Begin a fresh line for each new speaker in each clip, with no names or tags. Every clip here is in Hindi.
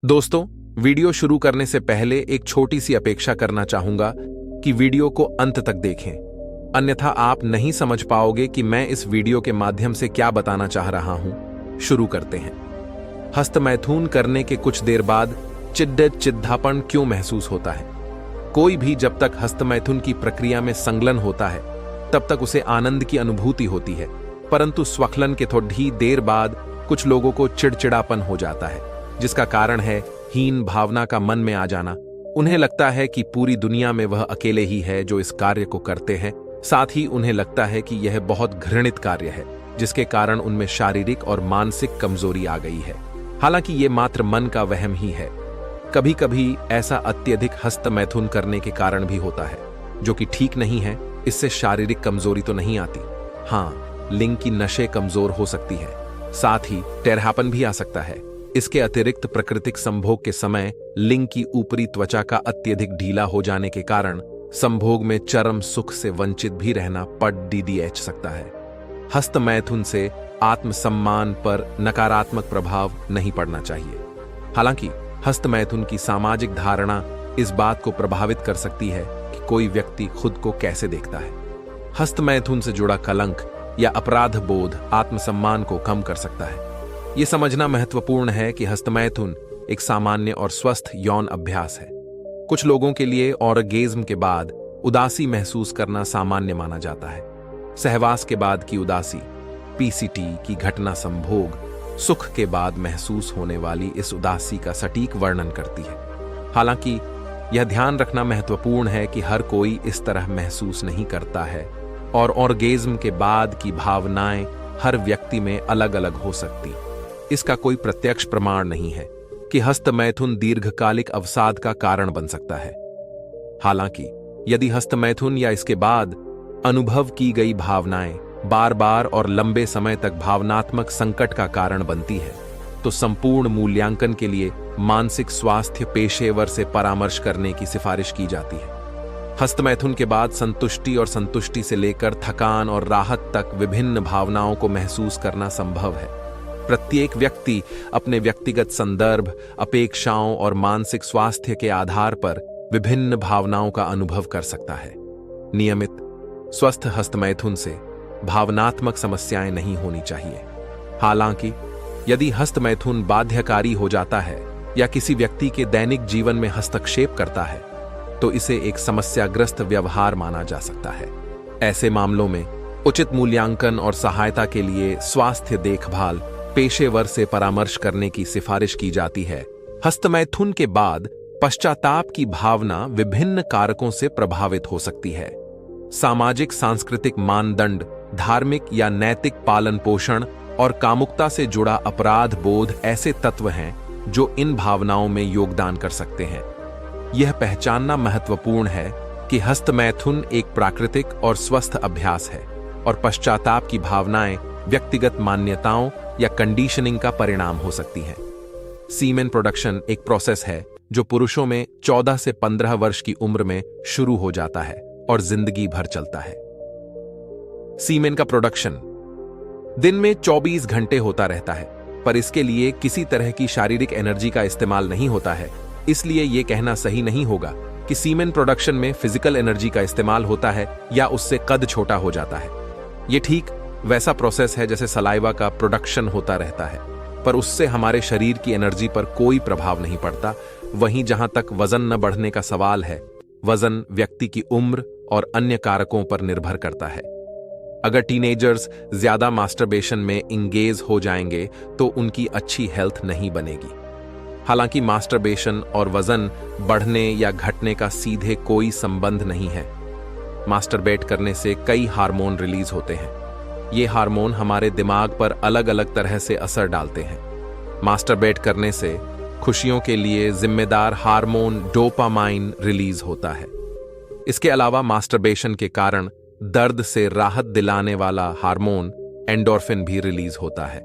दोस्तों, वीडियो शुरू करने से पहले एक छोटी सी अपेक्षा करना चाहूंगा कि वीडियो को अंत तक देखें, अन्यथा आप नहीं समझ पाओगे कि मैं इस वीडियो के माध्यम से क्या बताना चाह रहा हूं। शुरू करते हैं। हस्तमैथुन करने के कुछ देर बाद चिढ़ापन क्यों महसूस होता है? कोई भी जब तक हस्तमैथुन की प्रक्रिया में संलग्न होता है तब तक उसे आनंद की अनुभूति होती है, परंतु स्वखलन के थोड़ी देर बाद कुछ लोगों को चिड़चिड़ापन हो जाता है, जिसका कारण है हीन भावना का मन में आ जाना। उन्हें लगता है कि पूरी दुनिया में वह अकेले ही है जो इस कार्य को करते हैं। साथ ही उन्हें लगता है कि यह बहुत घृणित कार्य है, जिसके कारण उनमें शारीरिक और मानसिक कमजोरी आ गई है। हालांकि ये मात्र मन का वहम ही है। कभी कभी ऐसा अत्यधिक हस्तमैथुन करने के कारण भी होता है, जो कि ठीक नहीं है। इससे शारीरिक कमजोरी तो नहीं आती, हाँ, लिंग की नसें कमजोर हो सकती है, साथ ही टेढ़ापन भी आ सकता है। इसके अतिरिक्त प्राकृतिक संभोग के समय लिंग की ऊपरी त्वचा का अत्यधिक ढीला हो जाने के कारण संभोग में चरम सुख से वंचित भी रहना पड़ सकता है। हस्तमैथुन से आत्मसम्मान पर नकारात्मक प्रभाव नहीं पड़ना चाहिए। हालांकि हस्तमैथुन की सामाजिक धारणा इस बात को प्रभावित कर सकती है कि कोई व्यक्ति खुद को कैसे देखता है। हस्तमैथुन से जुड़ा कलंक या अपराध बोध आत्मसम्मान को कम कर सकता है। यह समझना महत्वपूर्ण है कि हस्तमैथुन एक सामान्य और स्वस्थ यौन अभ्यास है। कुछ लोगों के लिए ऑर्गेज्म के बाद उदासी महसूस करना सामान्य माना जाता है। सहवास के बाद की उदासी, पीसीटी की घटना संभोग सुख के बाद महसूस होने वाली इस उदासी का सटीक वर्णन करती है। हालांकि यह ध्यान रखना महत्वपूर्ण है कि हर कोई इस तरह महसूस नहीं करता है और ऑर्गेज्म के बाद की भावनाएं हर व्यक्ति में अलग अलग हो सकती। इसका कोई प्रत्यक्ष प्रमाण नहीं है कि हस्तमैथुन दीर्घकालिक अवसाद का कारण बन सकता है। हालांकि यदि हस्तमैथुन या इसके बाद अनुभव की गई भावनाएं बार बार और लंबे समय तक भावनात्मक संकट का कारण बनती है, तो संपूर्ण मूल्यांकन के लिए मानसिक स्वास्थ्य पेशेवर से परामर्श करने की सिफारिश की जाती है। हस्तमैथुन के बाद संतुष्टि और संतुष्टि से लेकर थकान और राहत तक विभिन्न भावनाओं को महसूस करना संभव है। प्रत्येक व्यक्ति अपने व्यक्तिगत संदर्भ, अपेक्षाओं और मानसिक स्वास्थ्य के आधार पर विभिन्न भावनाओं का अनुभव कर सकता है। नियमित स्वस्थ हस्तमैथुन से भावनात्मक समस्याएं नहीं होनी चाहिए। हालांकि यदि हस्तमैथुन बाध्यकारी हो जाता है या किसी व्यक्ति के दैनिक जीवन में हस्तक्षेप करता है, तो इसे एक समस्याग्रस्त व्यवहार माना जा सकता है। ऐसे मामलों में उचित मूल्यांकन और सहायता के लिए स्वास्थ्य देखभाल पेशेवर से परामर्श करने की सिफारिश की जाती है। हस्तमैथुन के बाद पश्चाताप की भावना विभिन्न कारकों से प्रभावित हो सकती है। सामाजिक सांस्कृतिक मानदंड, धार्मिक या नैतिक पालन पोषण और कामुकता से जुड़ा अपराध बोध ऐसे तत्व हैं जो इन भावनाओं में योगदान कर सकते हैं। यह पहचानना महत्वपूर्ण है कि हस्तमैथुन एक प्राकृतिक और स्वस्थ अभ्यास है और पश्चाताप की भावनाएं व्यक्तिगत मान्यताओं या कंडीशनिंग का परिणाम हो सकती हैं। सीमेन प्रोडक्शन एक प्रोसेस है जो पुरुषों में 14 से 15 वर्ष की उम्र में शुरू हो जाता है और जिंदगी भर चलता है। सीमेन का प्रोडक्शन दिन में 24 घंटे होता रहता है, पर इसके लिए किसी तरह की शारीरिक एनर्जी का इस्तेमाल नहीं होता है। इसलिए यह कहना सही नहीं होगा कि सीमेन प्रोडक्शन में फिजिकल एनर्जी का इस्तेमाल होता है या उससे कद छोटा हो जाता है। यह ठीक वैसा प्रोसेस है जैसे सलाइवा का प्रोडक्शन होता रहता है, पर उससे हमारे शरीर की एनर्जी पर कोई प्रभाव नहीं पड़ता। वहीं जहां तक वजन न बढ़ने का सवाल है, वजन व्यक्ति की उम्र और अन्य कारकों पर निर्भर करता है। अगर टीनेजर्स ज्यादा मास्टरबेशन में इंगेज हो जाएंगे तो उनकी अच्छी हेल्थ नहीं बनेगी। हालांकि मास्टरबेशन और वजन बढ़ने या घटने का सीधे कोई संबंध नहीं है। मास्टरबेट करने से कई हार्मोन रिलीज होते हैं। ये हार्मोन हमारे दिमाग पर अलग अलग तरह से असर डालते हैं। मास्टरबेट करने से खुशियों के लिए जिम्मेदार हार्मोन डोपामाइन रिलीज होता है। इसके अलावा मास्टरबेशन के कारण दर्द से राहत दिलाने वाला हार्मोन एंडोर्फिन भी रिलीज होता है।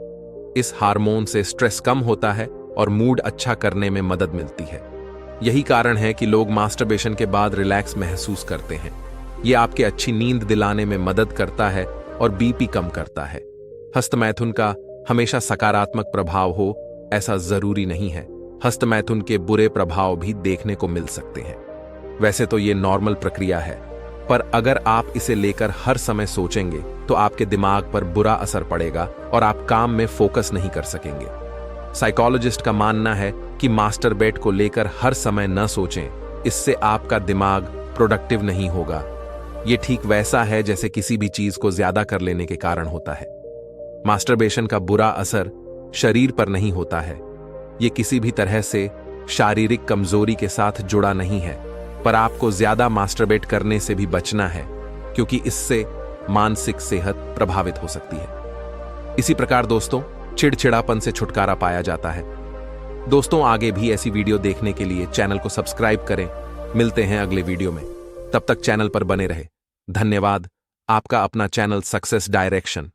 इस हार्मोन से स्ट्रेस कम होता है और मूड अच्छा करने में मदद मिलती है। यही कारण है कि लोग मास्टरबेशन के बाद रिलैक्स महसूस करते हैं। यह आपके अच्छी नींद दिलाने में मदद करता है और बीपी कम करता है। हस्तमैथुन का हमेशा सकारात्मक प्रभाव हो ऐसा जरूरी नहीं है। हस्तमैथुन के बुरे प्रभाव भी देखने को मिल सकते हैं। वैसे तो ये नॉर्मल प्रक्रिया है, पर अगर आप इसे लेकर हर समय सोचेंगे तो आपके दिमाग पर बुरा असर पड़ेगा और आप काम में फोकस नहीं कर सकेंगे। साइकोलॉजिस्ट का मानना है कि मास्टरबेट को लेकर हर समय न सोचें, इससे आपका दिमाग प्रोडक्टिव नहीं होगा। ये ठीक वैसा है जैसे किसी भी चीज को ज्यादा कर लेने के कारण होता है। मास्टरबेशन का बुरा असर शरीर पर नहीं होता है। ये किसी भी तरह से शारीरिक कमजोरी के साथ जुड़ा नहीं है, पर आपको ज्यादा मास्टरबेट करने से भी बचना है, क्योंकि इससे मानसिक सेहत प्रभावित हो सकती है। इसी प्रकार दोस्तों, चिड़चिड़ापन से छुटकारा पाया जाता है। दोस्तों, आगे भी ऐसी वीडियो देखने के लिए चैनल को सब्सक्राइब करें। मिलते हैं अगले वीडियो में, तब तक चैनल पर बने रहे। धन्यवाद। आपका अपना चैनल सक्सेस डायरेक्शन।